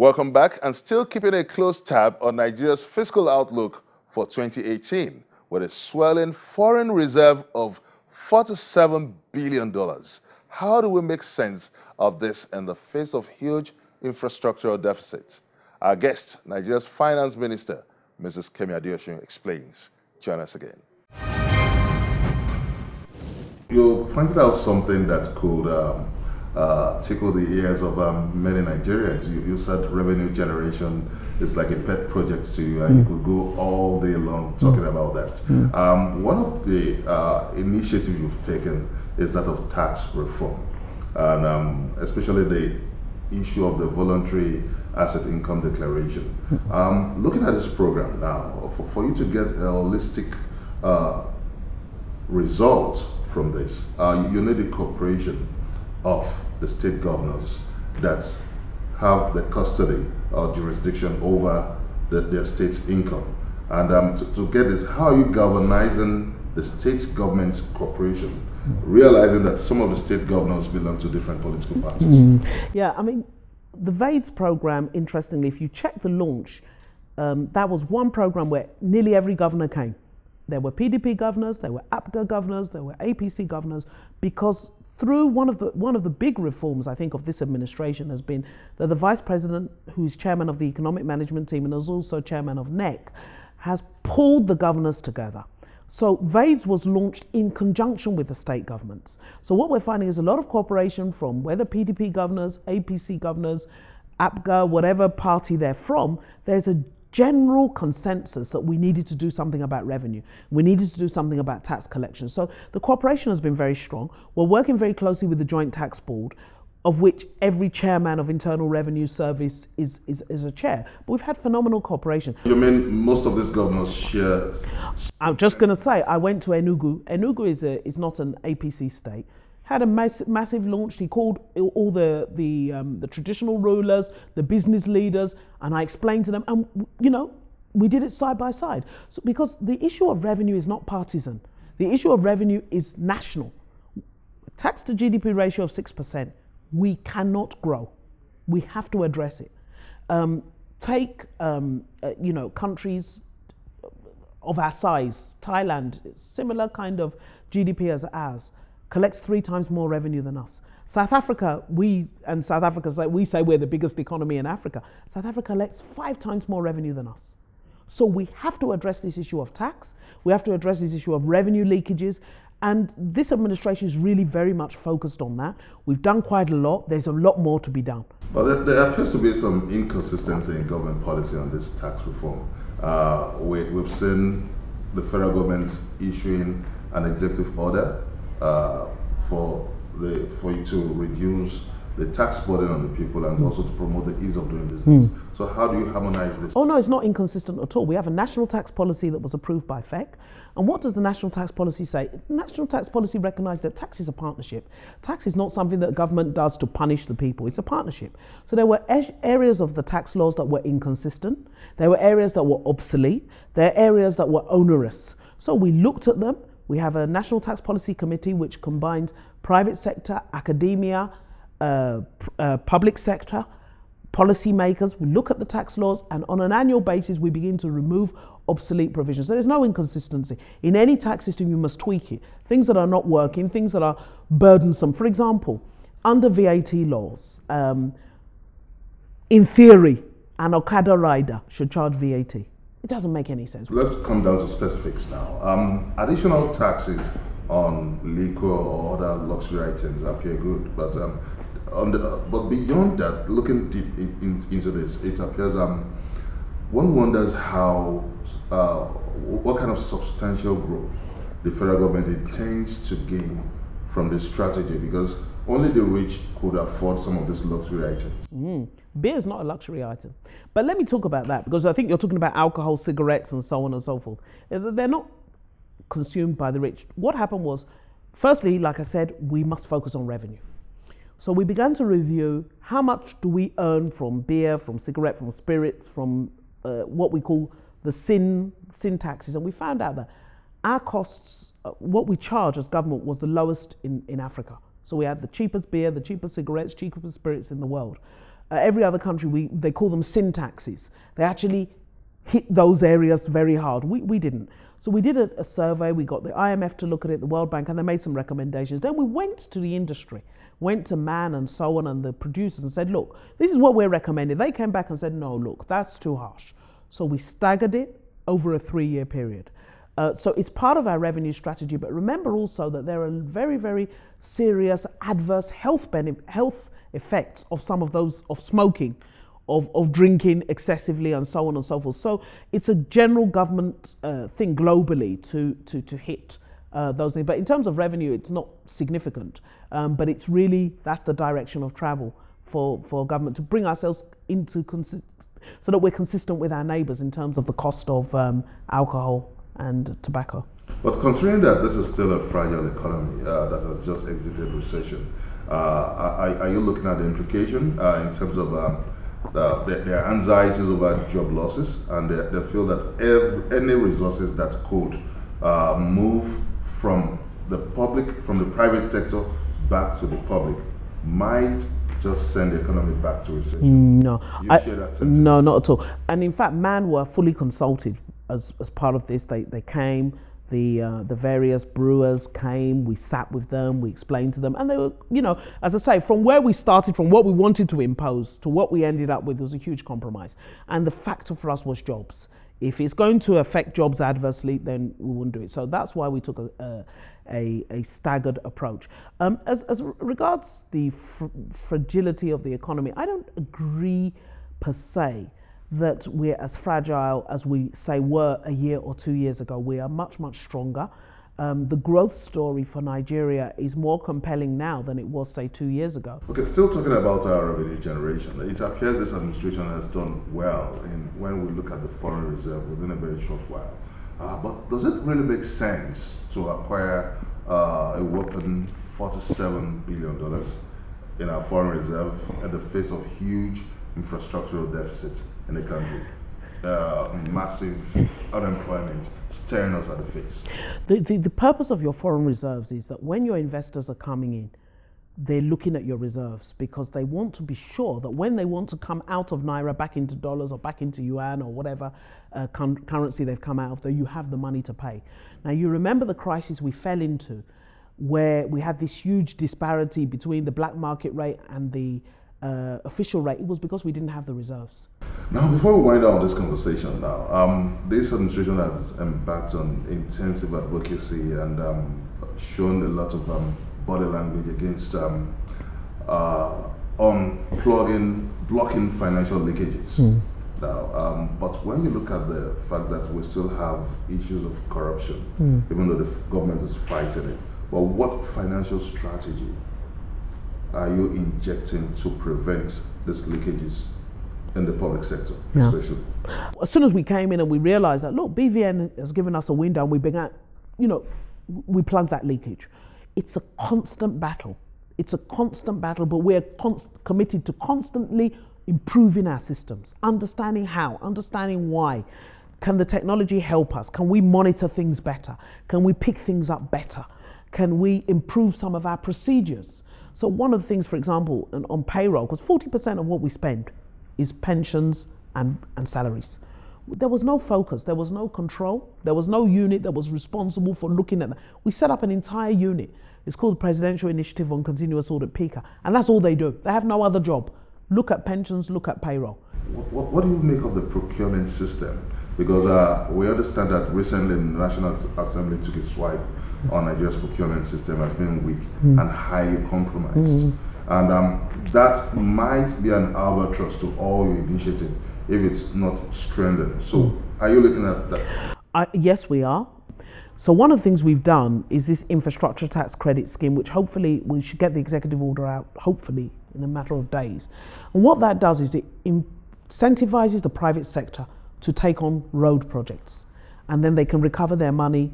Welcome back, and still keeping a close tab on Nigeria's fiscal outlook for 2018 with a swelling foreign reserve of $47 billion. How do we make sense of this in the face of huge infrastructural deficits? Our guest, Nigeria's Finance Minister, Mrs. Kemi Adeosun, explains. Join us again. You pointed out something that could tickle the ears of many Nigerians. You said revenue generation is like a pet project to you, and you could go all day long talking about that. One of the initiatives you've taken is that of tax reform, and especially the issue of the voluntary asset income declaration. Looking at this program now, for you to get a holistic result from this, you need the cooperation of the state governors that have the custody or jurisdiction over their state's income. And to get this, how are you galvanizing the state government's cooperation, realizing that some of the state governors belong to different political parties? Yeah, I mean, the VADES program, interestingly, if you check the launch, that was one program where nearly every governor came. There were PDP governors, there were APGA governors, there were APC governors, because through one of the big reforms, I think, of this administration has been that the Vice President, who is chairman of the Economic Management Team and is also chairman of NEC, has pulled the governors together. So VADES was launched in conjunction with the state governments. So what we're finding is a lot of cooperation from whether PDP governors, APC governors, APGA, whatever party they're from. There's a general consensus that we needed to do something about revenue. We needed to do something about tax collection. So the cooperation has been very strong. We're working very closely with the Joint Tax Board, of which every chairman of Internal Revenue Service is a chair. But we've had phenomenal cooperation. You mean most of these governors share? I'm just going to say, I went to Enugu. Enugu is not an APC state. Had a massive launch. He called all the traditional rulers, the business leaders, and I explained to them, and we did it side by side. So, because the issue of revenue is not partisan. The issue of revenue is national. Tax to GDP ratio of 6%. We cannot grow. We have to address it. Take countries of our size. Thailand, similar kind of GDP as ours, collects 3 times more revenue than us. South Africa, we say we're the biggest economy in Africa. South Africa collects 5 times more revenue than us. So we have to address this issue of tax. We have to address this issue of revenue leakages. And this administration is really very much focused on that. We've done quite a lot. There's a lot more to be done. But there appears to be some inconsistency in government policy on this tax reform. We've seen the federal government issuing an executive order for you to reduce the tax burden on the people and also to promote the ease of doing business. So how do you harmonize this? Oh no, it's not inconsistent at all. We have a national tax policy that was approved by FEC. And what does the national tax policy say? The national tax policy recognizes that tax is a partnership. Tax is not something that government does to punish the people. It's a partnership. So there were areas of the tax laws that were inconsistent. There were areas that were obsolete. There are areas that were onerous. So we looked at them. We have a National Tax Policy Committee which combines private sector, academia, public sector, policymakers. We look at the tax laws, and on an annual basis we begin to remove obsolete provisions. There is no inconsistency. In any tax system you must tweak it. Things that are not working, things that are burdensome. For example, under VAT laws, in theory, an Okada rider should charge VAT. It doesn't make any sense. Let's come down to specifics now. Additional taxes on liquor or other luxury items appear good, but but beyond that, looking deep into this, it appears one wonders how what kind of substantial growth the federal government intends to gain from this strategy, because only the rich could afford some of these luxury items. Beer is not a luxury item. But let me talk about that, because I think you're talking about alcohol, cigarettes, and so on and so forth. They're not consumed by the rich. What happened was, firstly, like I said, we must focus on revenue. So we began to review how much do we earn from beer, from cigarette, from spirits, from what we call the sin taxes. And we found out that our costs, what we charge as government, was the lowest in Africa. So we had the cheapest beer, the cheapest cigarettes, cheapest spirits in the world. Every other country, they call them sin taxes. They actually hit those areas very hard. We didn't. So we did a survey, we got the IMF to look at it, the World Bank, and they made some recommendations. Then we went to the industry, went to MAN and so on and the producers and said, look, this is what we're recommending. They came back and said, no, look, that's too harsh. So we staggered it over a 3-year period. So it's part of our revenue strategy, but remember also that there are very, very serious adverse health effects of some of those, of smoking, of drinking excessively and so on and so forth. So it's a general government thing globally to hit those things. But in terms of revenue, it's not significant. But it's really, that's the direction of travel for government, to bring ourselves into so that we're consistent with our neighbours in terms of the cost of alcohol and tobacco. But considering that this is still a fragile economy that has just exited recession, are you looking at the implication in terms of their anxieties over job losses, and they feel that any resources that could move from the private sector back to the public might just send the economy back to recession? No, You share that sentiment? no, not at all. And in fact, MAN were fully consulted as part of this. They came. The various brewers came, we sat with them, we explained to them, and they were, as I say, from where we started, from what we wanted to impose to what we ended up with, was a huge compromise. And the factor for us was jobs. If it's going to affect jobs adversely, then we wouldn't do it. So that's why we took a staggered approach. As regards the fragility of the economy, I don't agree per se that we're as fragile as we say were a year or 2 years ago. We are much, much stronger. The growth story for Nigeria is more compelling now than it was, say, 2 years ago. Okay, still talking about our revenue generation, it appears this administration has done well when we look at the foreign reserve within a very short while. But does it really make sense to acquire a whopping $47 billion in our foreign reserve at the face of huge infrastructural deficits in the country, massive unemployment staring us at the face? The purpose of your foreign reserves is that when your investors are coming in, they're looking at your reserves because they want to be sure that when they want to come out of Naira back into dollars or back into yuan or whatever currency they've come out of, that you have the money to pay. Now, you remember the crisis we fell into where we had this huge disparity between the black market rate and the official rate. It was because we didn't have the reserves. Now, before we wind down this conversation now, this administration has embarked on intensive advocacy and shown a lot of body language against blocking financial leakages. Now, but when you look at the fact that we still have issues of corruption, even though the government is fighting it, but what financial strategy are you injecting to prevent these leakages in the public sector, especially? As soon as we came in and we realized that, look, BVN has given us a window and we began, we plugged that leakage. It's a constant battle. It's a constant battle, but we're committed to constantly improving our systems, understanding how, understanding why. Can the technology help us? Can we monitor things better? Can we pick things up better? Can we improve some of our procedures? So one of the things, for example, on payroll, because 40% of what we spend is pensions and salaries. There was no focus, there was no control, there was no unit that was responsible for looking at that. We set up an entire unit. It's called the Presidential Initiative on Continuous Audit, PICA, and that's all they do. They have no other job. Look at pensions, look at payroll. What do you make of the procurement system? Because we understand that recently the National Assembly took a swipe on Nigeria's procurement system as being weak and highly compromised. And that might be an albatross to all your initiative if it's not strengthened. So are you looking at that? Yes, we are. So one of the things we've done is this infrastructure tax credit scheme, which hopefully we should get the executive order out, hopefully in a matter of days. And what that does is it incentivizes the private sector to take on road projects. And then they can recover their money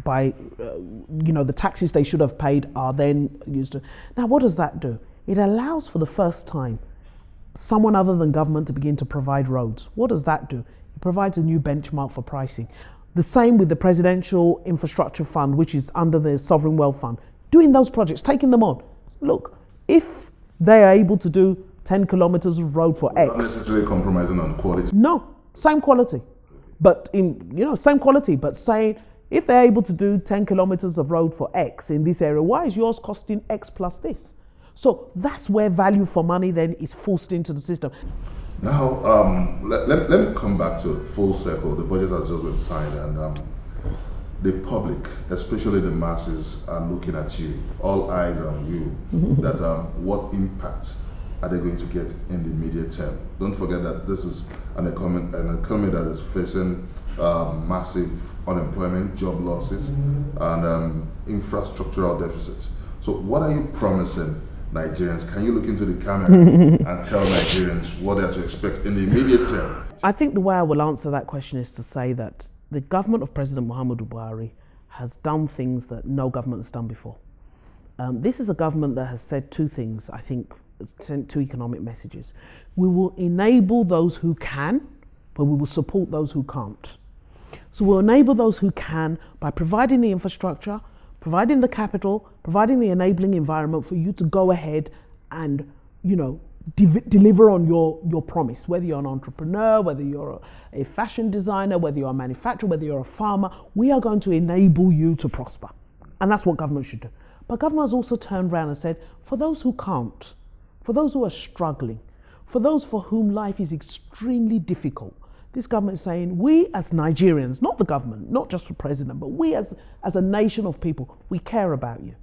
by, the taxes they should have paid are then used to. Now, what does that do? It allows for the first time someone other than government to begin to provide roads. What does that do? It provides a new benchmark for pricing. The same with the Presidential Infrastructure Fund, which is under the Sovereign Wealth Fund. Doing those projects, taking them on. Look, if they are able to do 10 kilometers of road for X. Not necessarily compromising on quality. No, same quality. But same quality, but saying if they're able to do 10 kilometers of road for X in this area, why is yours costing X plus this? So that's where value for money then is forced into the system. Now, let me come back to full circle. The budget has just been signed, and the public, especially the masses, are looking at you. All eyes on you. That what impact are they going to get in the immediate term? Don't forget that this is an economy that is facing massive unemployment, job losses, and infrastructural deficits. So, what are you promising Nigerians? Can you look into the camera and tell Nigerians what they are to expect in the immediate term? I think the way I will answer that question is to say that the government of President Muhammadu Buhari has done things that no government has done before. This is a government that has said two things, I think, sent two economic messages. We will enable those who can, but we will support those who can't. So we'll enable those who can by providing the infrastructure, providing the capital, providing the enabling environment for you to go ahead and, deliver on your promise, whether you're an entrepreneur, whether you're a fashion designer, whether you're a manufacturer, whether you're a farmer, we are going to enable you to prosper. And that's what government should do. But government has also turned around and said, for those who can't, for those who are struggling, for those for whom life is extremely difficult, this government is saying, we as Nigerians, not the government, not just the president, but we as a nation of people, we care about you.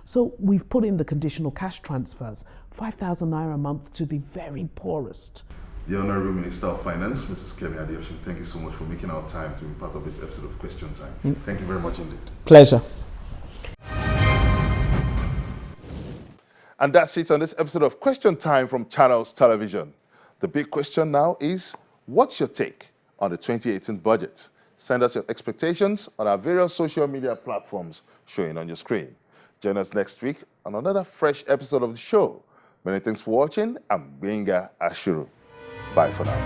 So we've put in the conditional cash transfers, 5,000 naira a month to the very poorest. The Honorable Minister of Finance, Mrs. Kemi Adeosun, thank you so much for making our time to be part of this episode of Question Time. Thank you very much indeed. Pleasure. And that's it on this episode of Question Time from Channels Television. The big question now is, what's your take on the 2018 budget? Send us your expectations on our various social media platforms showing on your screen. Join us next week on another fresh episode of the show. Many thanks for watching. I'm Benga Ashuru. Bye for now.